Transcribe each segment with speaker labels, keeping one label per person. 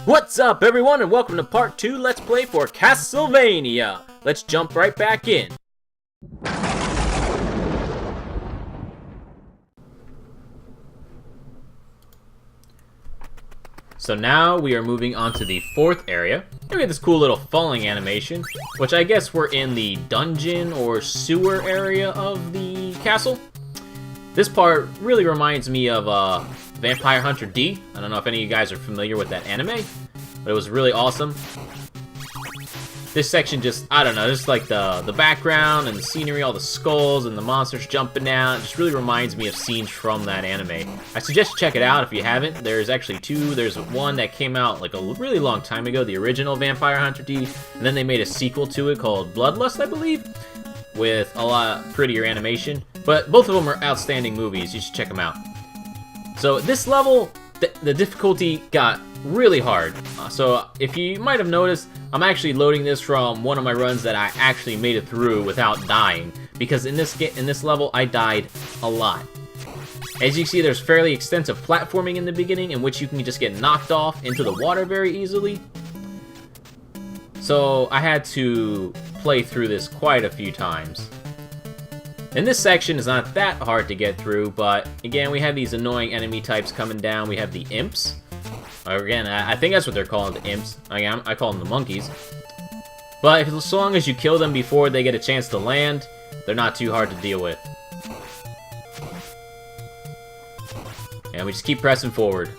Speaker 1: What's up, everyone, and welcome to part 2 Let's Play for Castlevania! Let's jump right back in. So now we are moving on to the 4th area. And we have this cool little falling animation, which I guess we're in the dungeon or sewer area of the castle. This part really reminds me of Vampire Hunter D. I don't know if any of you guys are familiar with that anime, but it was really awesome. This section just, I don't know, just like the background and the scenery, all the skulls and the monsters jumping out, it just really reminds me of scenes from that anime. I suggest you check it out if you haven't. There's actually 2. There's one that came out like a really long time ago, the original Vampire Hunter D, and then they made a sequel to it called Bloodlust, I believe, with a lot prettier animation. But both of them are outstanding movies. You should check them out. So this level, the difficulty got really hard. So if you might have noticed, I'm actually loading this from one of my runs that I actually made it through without dying, because in this level I died a lot. As you see, there's fairly extensive platforming in the beginning, in which you can just get knocked off into the water very easily. So I had to play through this quite a few times. And this section is not that hard to get through, but again, we have these annoying enemy types coming down. We have the imps. Again, I think that's what they're calling, the imps. I call them the monkeys. But as long as you kill them before they get a chance to land, they're not too hard to deal with. And we just keep pressing forward.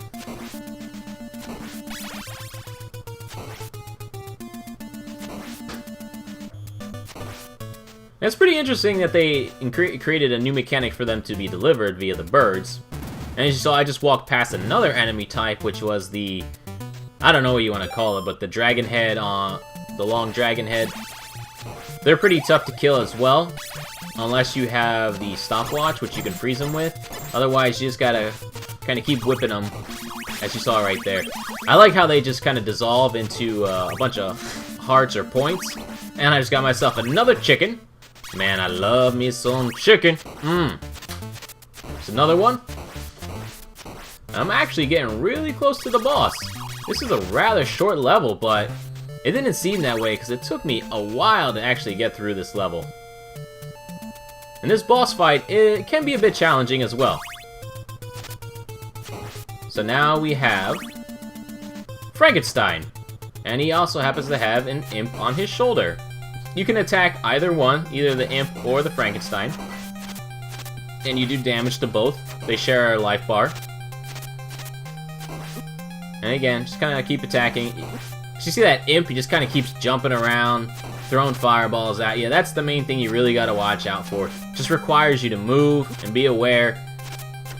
Speaker 1: It's pretty interesting that they created a new mechanic for them to be delivered via the birds. And as you saw, I just walked past another enemy type, which was the, I don't know what you want to call it, but the dragon head, the long dragon head. They're pretty tough to kill as well, unless you have the stopwatch, which you can freeze them with. Otherwise, you just gotta kind of keep whipping them, as you saw right there. I like how they just kind of dissolve into a bunch of hearts or points. And I just got myself another chicken. Man, I love me some chicken. There's another one. I'm actually getting really close to the boss. This is a rather short level, but it didn't seem that way because it took me a while to actually get through this level. And this boss fight, it can be a bit challenging as well. So now we have Frankenstein, and he also happens to have an imp on his shoulder. You can attack either one, either the imp or the Frankenstein, and you do damage to both. They share a life bar. And again, just kind of keep attacking. You see that imp? He just kind of keeps jumping around, throwing fireballs at you. That's the main thing you really got to watch out for. Just requires you to move and be aware.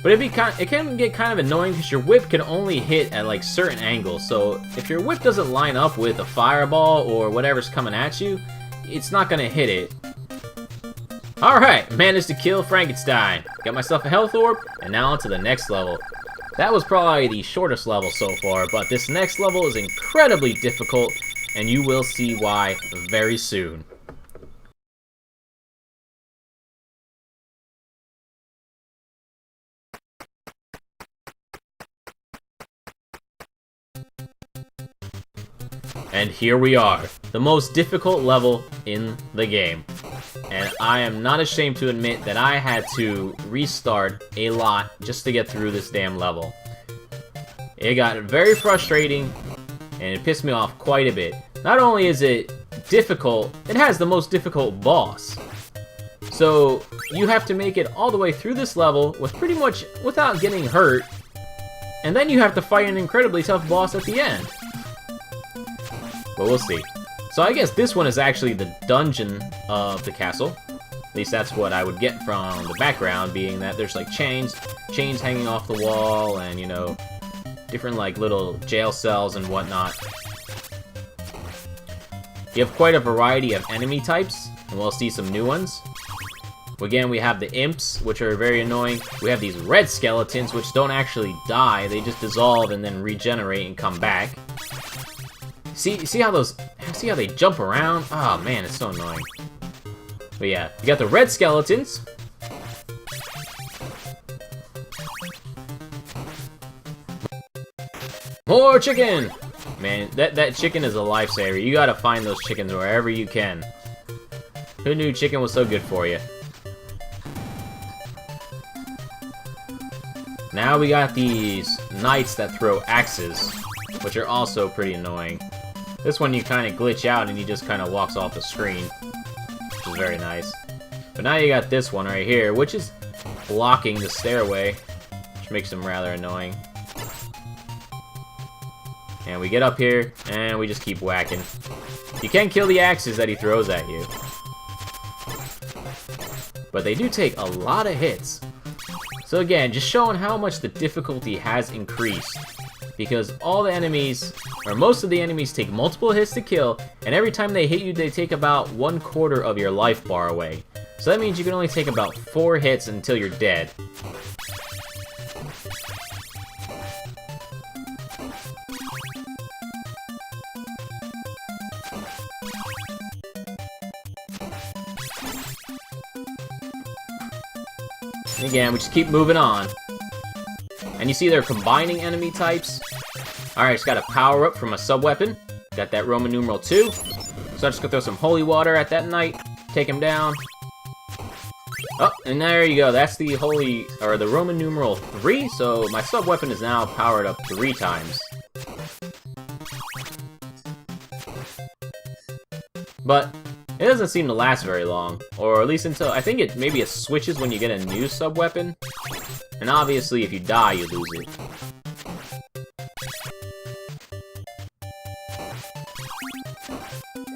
Speaker 1: But it can get kind of annoying because your whip can only hit at like certain angles. So if your whip doesn't line up with a fireball or whatever's coming at you, it's not gonna hit it. Alright, managed to kill Frankenstein. Got myself a health orb, and now on to the next level. That was probably the shortest level so far, but this next level is incredibly difficult, and you will see why very soon. And here we are, the most difficult level in the game. And I am not ashamed to admit that I had to restart a lot just to get through this damn level. It got very frustrating, and it pissed me off quite a bit. Not only is it difficult, it has the most difficult boss. So you have to make it all the way through this level with pretty much without getting hurt, and then you have to fight an incredibly tough boss at the end. But we'll see. So I guess this one is actually the dungeon of the castle. At least that's what I would get from the background, being that there's like chains hanging off the wall, and you know, different like little jail cells and whatnot. You have quite a variety of enemy types, and we'll see some new ones. Again, we have the imps, which are very annoying. We have these red skeletons, which don't actually die, they just dissolve and then regenerate and come back. See how they jump around? Oh man, it's so annoying. But yeah, you got the red skeletons. More chicken! Man, that chicken is a lifesaver. You gotta find those chickens wherever you can. Who knew chicken was so good for you? Now we got these knights that throw axes, which are also pretty annoying. This one you kind of glitch out and he just kind of walks off the screen, which is very nice. But now you got this one right here, which is blocking the stairway, which makes him rather annoying. And we get up here, and we just keep whacking. You can kill the axes that he throws at you, but they do take a lot of hits. So again, just showing how much the difficulty has increased. Because all the enemies, or most of the enemies, take multiple hits to kill, and every time they hit you, they take about 1/4 of your life bar away. So that means you can only take about 4 hits until you're dead. And again, we just keep moving on. And you see they're combining enemy types. Alright, just got a power up from a sub-weapon. Got that Roman numeral 2. So I'm just gonna throw some holy water at that knight. Take him down. Oh, and there you go. That's the holy, or the Roman numeral 3. So my sub-weapon is now powered up 3 times. But it doesn't seem to last very long, or at least until, I think maybe it switches when you get a new sub-weapon, and obviously if you die, you lose it.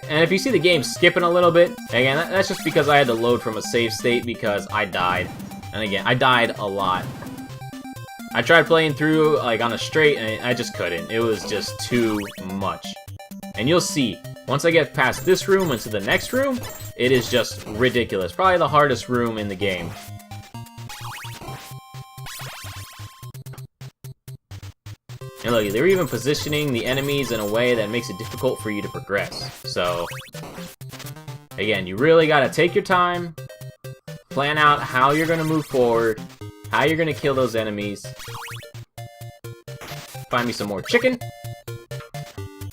Speaker 1: And if you see the game skipping a little bit, again, that's just because I had to load from a save state because I died. And again, I died a lot. I tried playing through, like, on a straight, and I just couldn't. It was just too much. And you'll see, once I get past this room into the next room, it is just ridiculous. Probably the hardest room in the game. And look, they're even positioning the enemies in a way that makes it difficult for you to progress. So, again, you really gotta take your time, plan out how you're gonna move forward, how you're gonna kill those enemies. Find me some more chicken.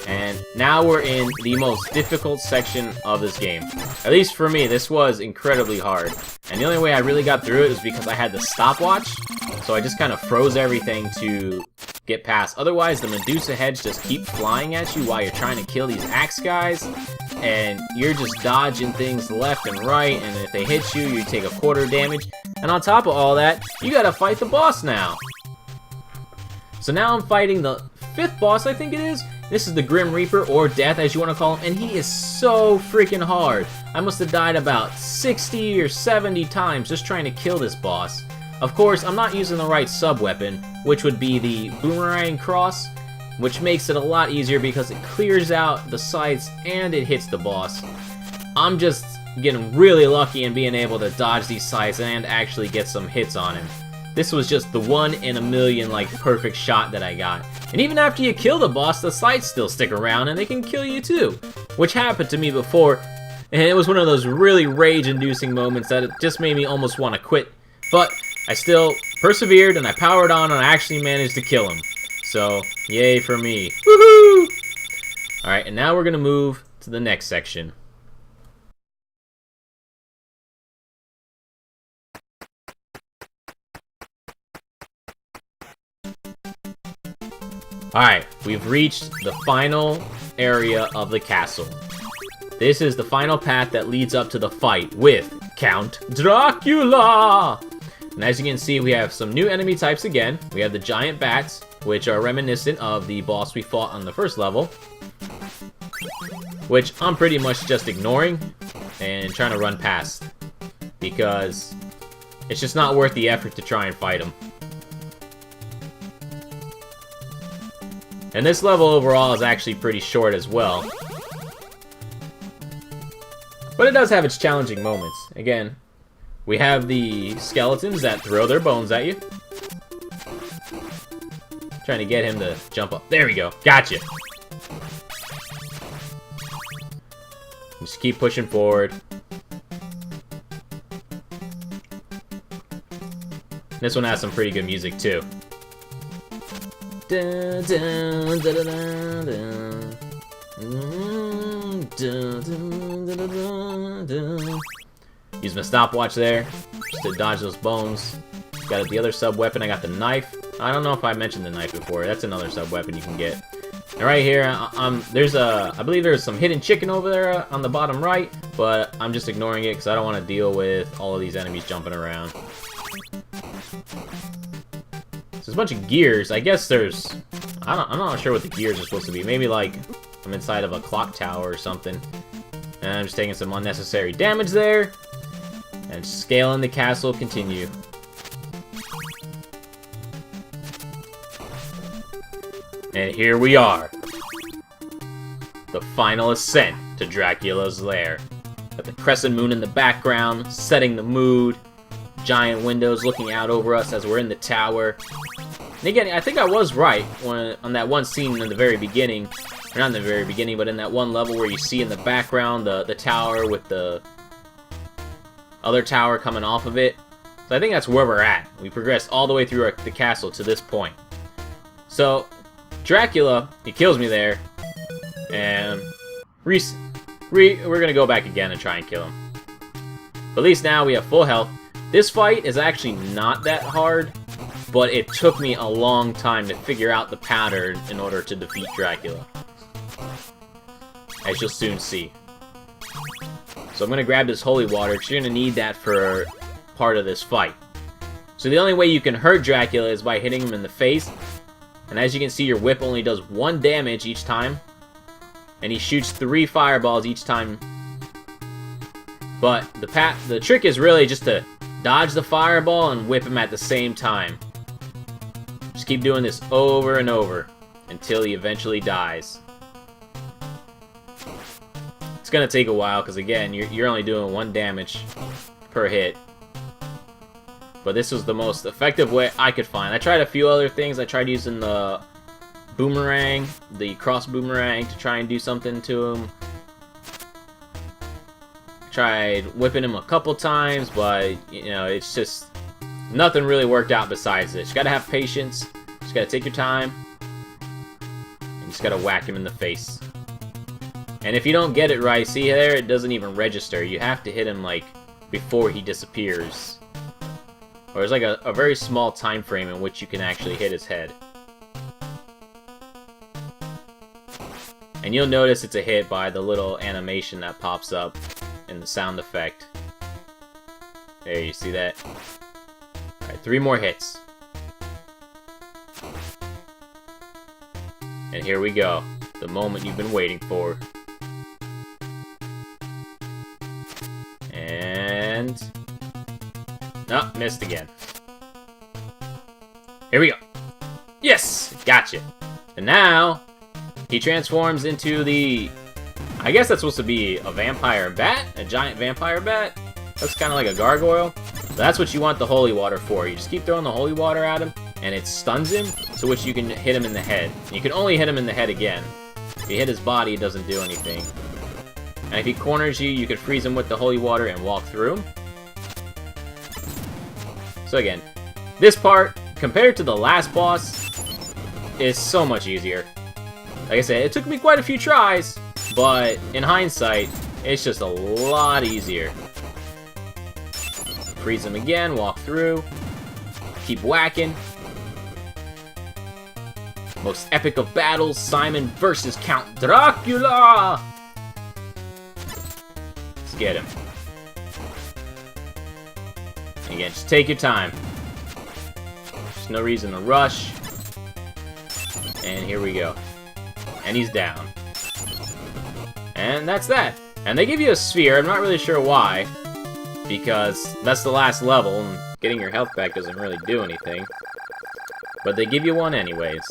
Speaker 1: And now we're in the most difficult section of this game. At least for me, this was incredibly hard. And the only way I really got through it was because I had the stopwatch. So I just kind of froze everything to get past. Otherwise, the Medusa heads just keep flying at you while you're trying to kill these axe guys. And you're just dodging things left and right. And if they hit you, you take 1/4 damage. And on top of all that, you gotta fight the boss now. So now I'm fighting the 5th boss, I think it is. This is the Grim Reaper, or Death as you want to call him, and he is so freaking hard. I must have died about 60 or 70 times just trying to kill this boss. Of course, I'm not using the right sub-weapon, which would be the Boomerang Cross, which makes it a lot easier because it clears out the sights and it hits the boss. I'm just getting really lucky in being able to dodge these sights and actually get some hits on him. This was just the 1 in a million, like, perfect shot that I got. And even after you kill the boss, the sights still stick around and they can kill you too. Which happened to me before, and it was one of those really rage-inducing moments that it just made me almost want to quit. But I still persevered and I powered on and I actually managed to kill him. So, yay for me. Woohoo! Alright, and now we're gonna move to the next section. Alright, we've reached the final area of the castle. This is the final path that leads up to the fight with Count Dracula! And as you can see, we have some new enemy types again. We have the giant bats, which are reminiscent of the boss we fought on the first level, which I'm pretty much just ignoring and trying to run past, because it's just not worth the effort to try and fight them. And this level overall is actually pretty short as well. But it does have its challenging moments. Again, we have the skeletons that throw their bones at you. Trying to get him to jump up. There we go. Gotcha. Just keep pushing forward. This one has some pretty good music too. Dun, dun, dun, dun, dun. Dun, dun, dun, dun, dun. Use my stopwatch there just to dodge those bones. Got the other sub-weapon. I got the knife. I don't know if I mentioned the knife before. That's another sub-weapon you can get. And right here, I believe there's some hidden chicken over there on the bottom right, but I'm just ignoring it because I don't want to deal with all of these enemies jumping around. So there's a bunch of gears. I guess there's... I'm not sure what the gears are supposed to be. Maybe like I'm inside of a clock tower or something. And I'm just taking some unnecessary damage there. And scaling the castle, continue. And here we are. The final ascent to Dracula's lair. Got the crescent moon in the background, setting the mood. Giant windows looking out over us as we're in the tower. And again, I think I was right on that one scene in the very beginning. Or not in the very beginning, but in that one level where you see in the background the tower with the other tower coming off of it. So I think that's where we're at. We progressed all the way through the castle to this point. So, Dracula, he kills me there. And we're gonna go back again and try and kill him. But at least now we have full health. This fight is actually not that hard, but it took me a long time to figure out the pattern in order to defeat Dracula. As you'll soon see. So I'm gonna grab this holy water, because you're gonna need that for part of this fight. So the only way you can hurt Dracula is by hitting him in the face. And as you can see, your whip only does 1 damage each time. And he shoots 3 fireballs each time. But the trick is really just to dodge the fireball and whip him at the same time. Just keep doing this over and over until he eventually dies. It's gonna take a while because again, you're only doing 1 damage per hit. But this was the most effective way I could find. I tried a few other things. I tried using the boomerang, the cross boomerang, to try and do something to him. Tried whipping him a couple times, but you know, it's just nothing really worked out besides this. You gotta have patience. Just gotta take your time. And you just gotta whack him in the face. And if you don't get it right, see there, it doesn't even register. You have to hit him like before he disappears. Or there's like a very small time frame in which you can actually hit his head. And you'll notice it's a hit by the little animation that pops up in the sound effect. There, you see that? Alright, 3 more hits. And here we go. The moment you've been waiting for. And... no, missed again. Here we go. Yes! Gotcha. And now, he transforms into the... I guess that's supposed to be a vampire bat? A giant vampire bat? Looks kind of like a gargoyle. But that's what you want the holy water for. You just keep throwing the holy water at him, and it stuns him, to which you can hit him in the head. You can only hit him in the head again. If you hit his body, it doesn't do anything. And if he corners you, you can freeze him with the holy water and walk through him. So again, this part, compared to the last boss, is so much easier. Like I said, it took me quite a few tries, but in hindsight, it's just a lot easier. Freeze him again, walk through, keep whacking. Most epic of battles, Simon versus Count Dracula! Let's get him. Again, just take your time. There's no reason to rush. And here we go. And he's down. And that's that. And they give you a sphere. I'm not really sure why. Because that's the last level, and getting your health back doesn't really do anything. But they give you one anyways.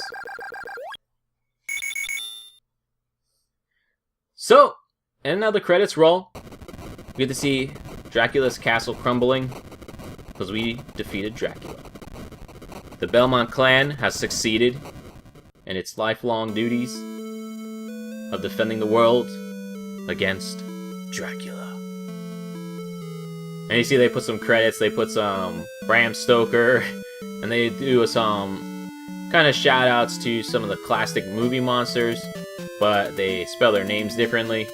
Speaker 1: So, and now the credits roll. We get to see Dracula's castle crumbling, because we defeated Dracula. The Belmont clan has succeeded in its lifelong duties of defending the world against Dracula. And you see they put some credits, they put some Bram Stoker, and they do some Kind of shout outs to some of the classic movie monsters, but they spell their names differently.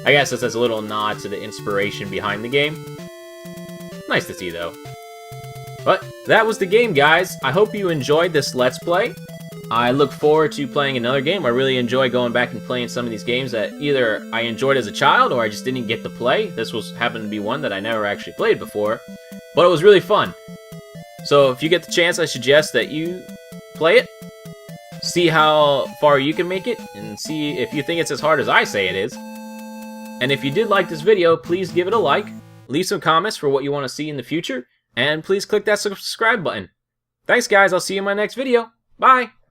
Speaker 1: I guess this is a little nod to the inspiration behind the game. Nice to see, though. But that was the game, guys. I hope you enjoyed this Let's Play. I look forward to playing another game. I really enjoy going back and playing some of these games that either I enjoyed as a child or I just didn't get to play. This happened to be one that I never actually played before, but it was really fun. So if you get the chance, I suggest that you play it, see how far you can make it, and see if you think it's as hard as I say it is. And if you did like this video, please give it a like, leave some comments for what you want to see in the future, and please click that subscribe button. Thanks, guys. I'll see you in my next video. Bye!